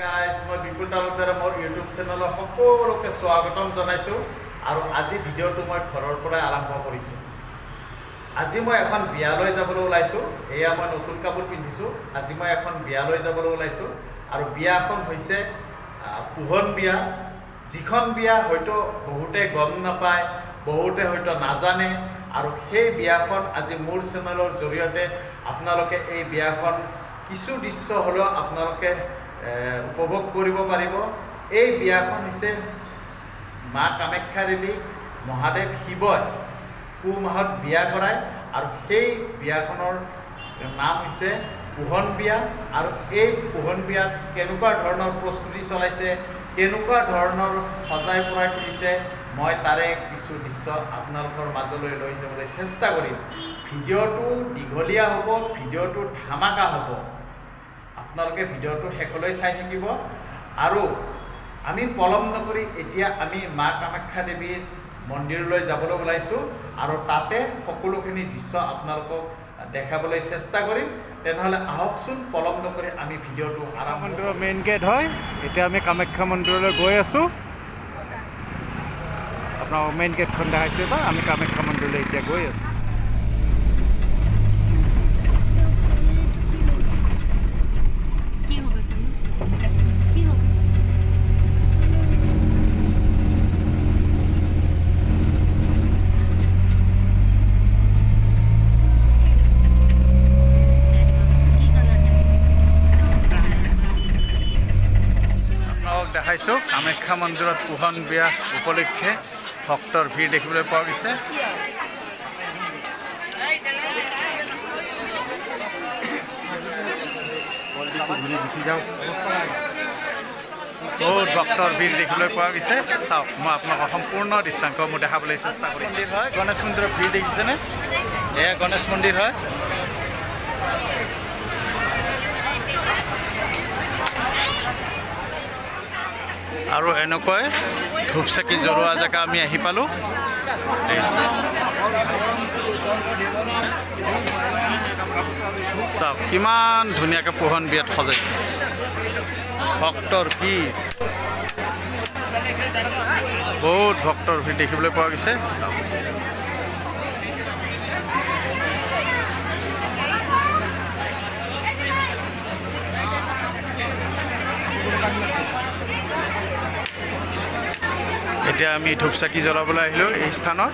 Guys মই বিপুল তালুকদাৰে মোৰ ইউটিউব চেনেলত সকলোকে স্বাগতম জনাইছোঁ আৰু আজি ভিডিঅ'টো মই ঘৰৰ পৰাই আৰম্ভ কৰিছোঁ। আজি মই এখন বিয়ালৈ যাবলৈ ওলাইছোঁ। এয়া মই নতুন কাপোৰ পিন্ধিছোঁ। আজি মই এখন বিয়ালৈ যাবলৈ ওলাইছোঁ আৰু বিয়াখন হৈছে পোহন বিয়া, যিখন বিয়া হয়তো বহুতে গম নাপায়, বহুতে হয়তো নাজানে আৰু সেই বিয়াখন আজি মোৰ চেনেলৰ জৰিয়তে আপোনালোকে এই বিয়াখন কিছু দৃশ্য হ'লেও আপোনালোকে উপভোগ কৰিব পাৰিব। এই বিয়াখন হৈছে মা কামাখ্যা দেৱী মহাদেৱ শিৱই পুহ মাহত বিয়া কৰায় আৰু সেই বিয়াখনৰ নাম হৈছে পোহন বিয়া। আৰু এই পোহন বিয়াত কেনেকুৱা ধৰণৰ প্ৰস্তুতি চলাইছে, কেনেকুৱা ধৰণৰ সজাই পৰাই তুলিছে, মই তাৰে কিছু দৃশ্য আপোনালোকৰ মাজলৈ লৈ যাবলৈ চেষ্টা কৰিম। ভিডিঅ'টো দীঘলীয়া হ'ব, ভিডিঅ'টো ধামাকা হ'ব। আপোনালোকে ভিডিঅ'টো শেষলৈ চাই থাকিব আৰু আমি পলম নকৰি এতিয়া আমি মা কামাখ্যা দেৱীৰ মন্দিৰলৈ যাবলৈ ওলাইছোঁ আৰু তাতে সকলোখিনি দৃশ্য আপোনালোকক দেখাবলৈ চেষ্টা কৰিম। তেনেহ'লে আহকচোন, পলম নকৰি আমি ভিডিঅ'টো আৰম্ভ। মন্দিৰৰ মেইন গেট হয়। এতিয়া আমি কামাখ্যা মন্দিৰলৈ গৈ আছোঁ। আপোনাৰ মেইন গেটখন দেখাইছোঁ বা আমি কামাখ্যা মন্দিৰলৈ এতিয়া গৈ আছোঁ। দেখাইছোঁ কামাখ্যা মন্দিৰত পোহন বিয়া উপলক্ষে ভক্তৰ ভিৰ দেখিবলৈ পোৱা গৈছে। বহুত ভক্তৰ ভিৰ দেখিবলৈ পোৱা গৈছে। চাওক, মই আপোনালোকক সম্পূৰ্ণ দৃশ্যাংশ মোৰ দেখাবলৈ চেষ্টা কৰিম। মন্দিৰ হয়, গণেশ মন্দিৰৰ ভিৰ দেখিছেনে? এয়া গণেশ মন্দিৰ হয়। আৰু এনেকৈ ধূপ চাকি জ্বলোৱা জেগা আমি আহি পালোঁ। চাওক কিমান ধুনীয়াকৈ পোহন বিয়াত সজাইছে। ভক্তৰ ভিৰ, বহুত ভক্তৰ ভিৰ দেখিবলৈ পোৱা গৈছে। চাওক এতিয়া আমি ধূপ চাকি জ্বলাবলৈ আহিলোঁ এই স্থানত।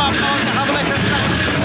মই আপোনালোকক দেখাবলৈ চেষ্টা কৰিছোঁ।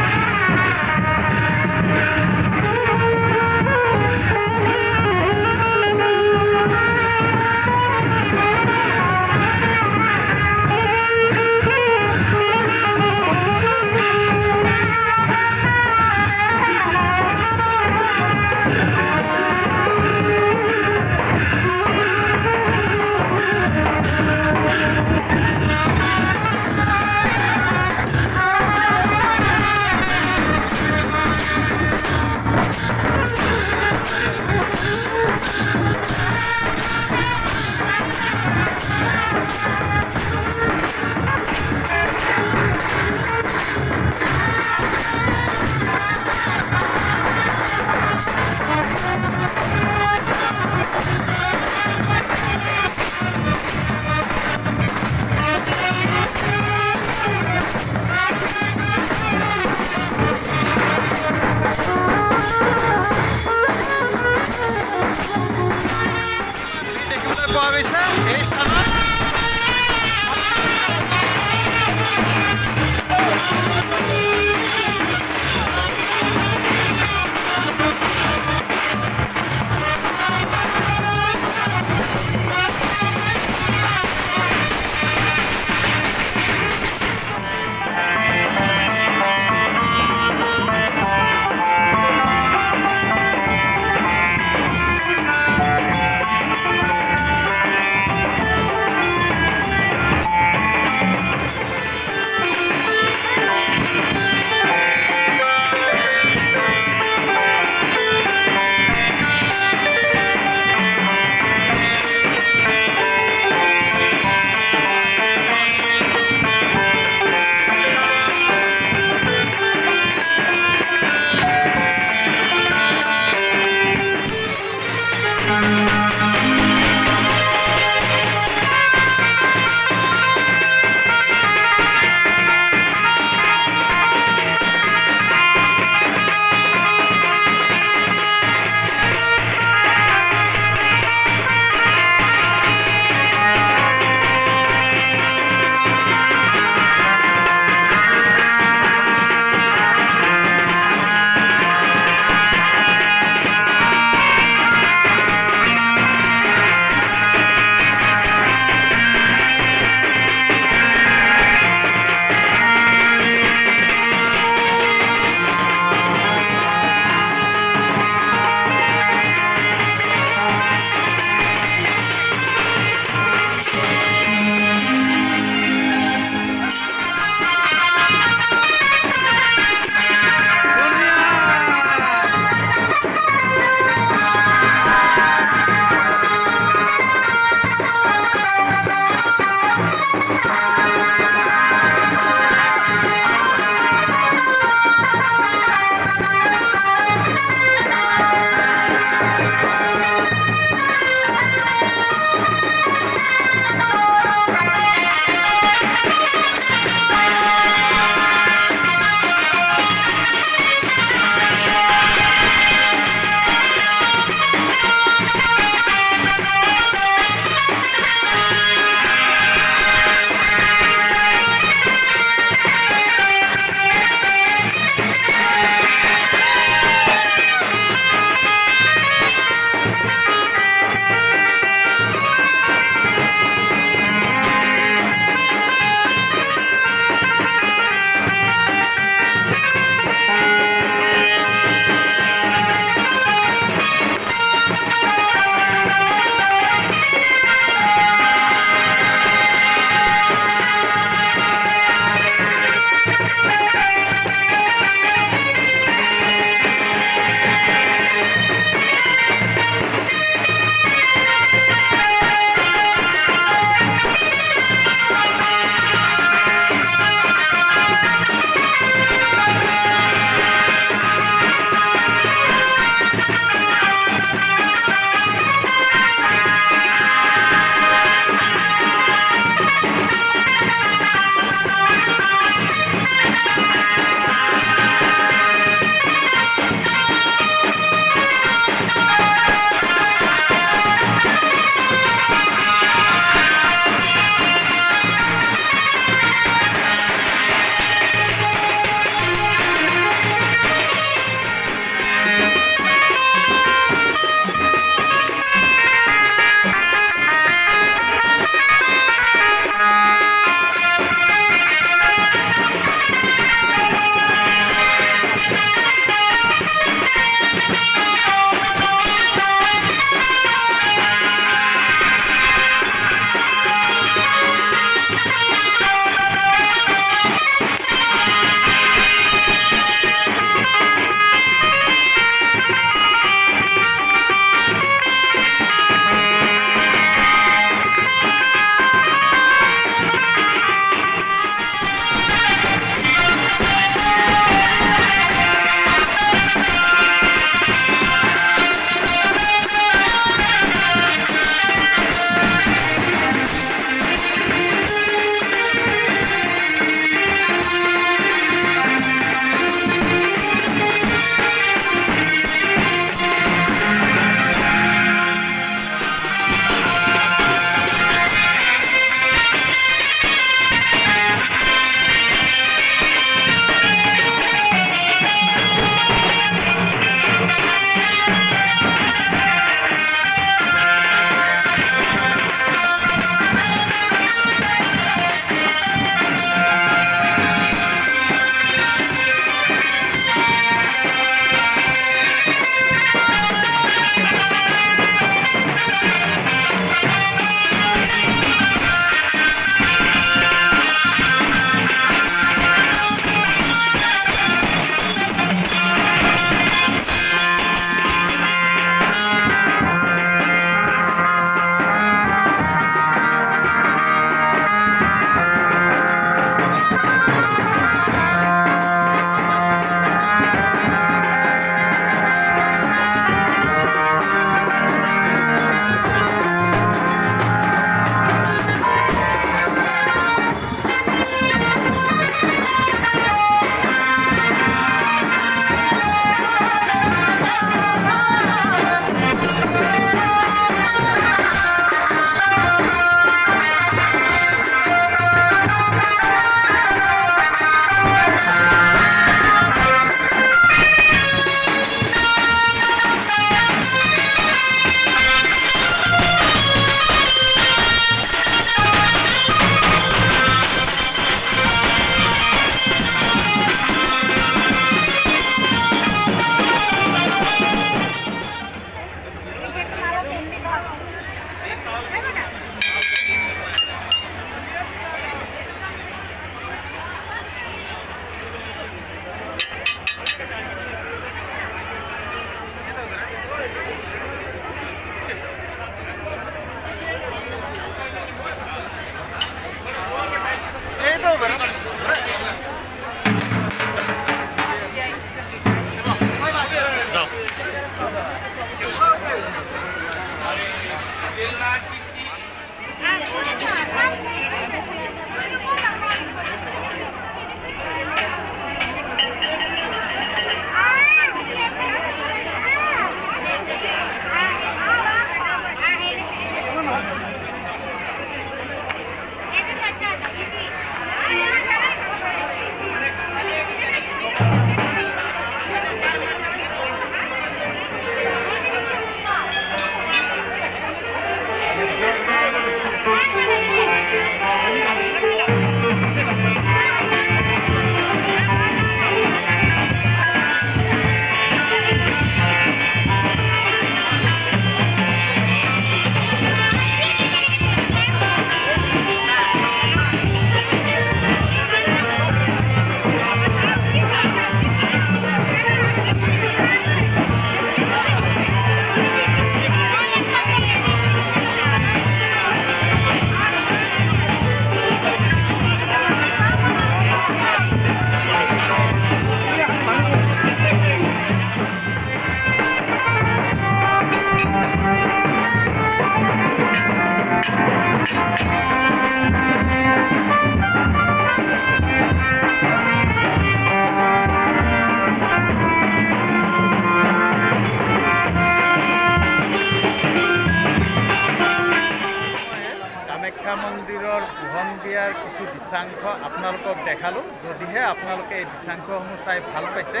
মন্দিৰৰ পোহন বিয়াৰ কিছু দৃশ্যাংশ আপোনালোকক দেখালোঁ। যদিহে আপোনালোকে এই দৃশ্যাংশসমূহ চাই ভাল পাইছে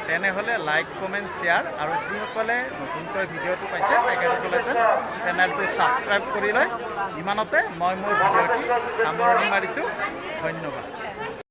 তেনেহ'লে লাইক কমেণ্ট শ্বেয়াৰ আৰু যিসকলে নতুনকৈ ভিডিঅ'টো পাইছে তেখেতসকলে যেন চেনেলটো ছাবস্ক্ৰাইব কৰি লয়। ইমানতে মই মোৰ ভিডিঅ'টি সামৰণি মাৰিছোঁ। ধন্যবাদ।